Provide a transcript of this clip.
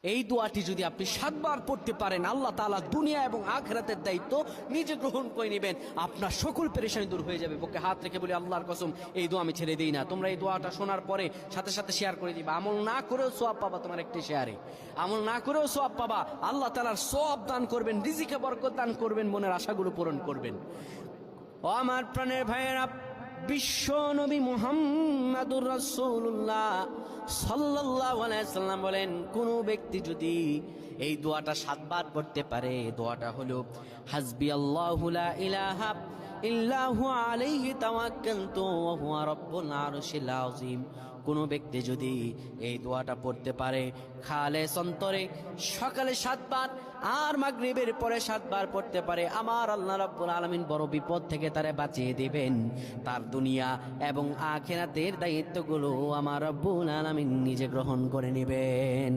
এই দোয়াটি যদি আপনি 7 বার পড়তে পারেন, আল্লাহ তাআলা দুনিয়া এবং আখিরাতের দায়িত্ব নিজে গ্রহণ করে নেবেন। আপনার সকল পেরেশানি দূর হয়ে যাবে। বুকে হাত রেখে বলি, আল্লাহর কসম এই দোয়া আমি ছেড়ে দিই না। তোমরা এই দোয়াটা শোনার পরে সাথে সাথে শেয়ার করে দিবা। আমল না করেও সওয়াব পাবা, তোমার একটি শেয়ারে আমল না করেও সওয়াব পাবা। আল্লাহ তাআলার সওয়াব দান করবেন, রিজিকে বরকত দান করবেন, মনের আশাগুলো পূরণ করবেন। ও আমার প্রাণের ভাইয়েরা, বিশ্ব নবী মুহাম্মাদুর রাসূলুল্লাহ সাল্লাল্লাহু আলাইহি সাল্লাম বলেন, কোন ব্যক্তি যদি এই দোয়াটা 7 বার পড়তে পারে, দোয়াটা হলো হাসবি আল্লাহু লা ইলাহা ইল্লাহু আলাইহি তাওয়াক্কালতু ওয়া হুয়া রাব্বুল আরশিল আযীম। কোন ব্যক্তি যদি এই দোয়াটা পড়তে পারে খালেস অন্তরে সকালে 7 বার আর মাগরিবের পরে 7 বার পড়তে পারে, আমার আল্লাহ রাব্বুল আলামিন বড় বিপদ থেকে তারে বাঁচিয়ে দিবেন। তার দুনিয়া এবং আখিরাতের দায়িত্বগুলো আমার রাব্বুল আলামিন নিজে গ্রহণ করে নেবেন।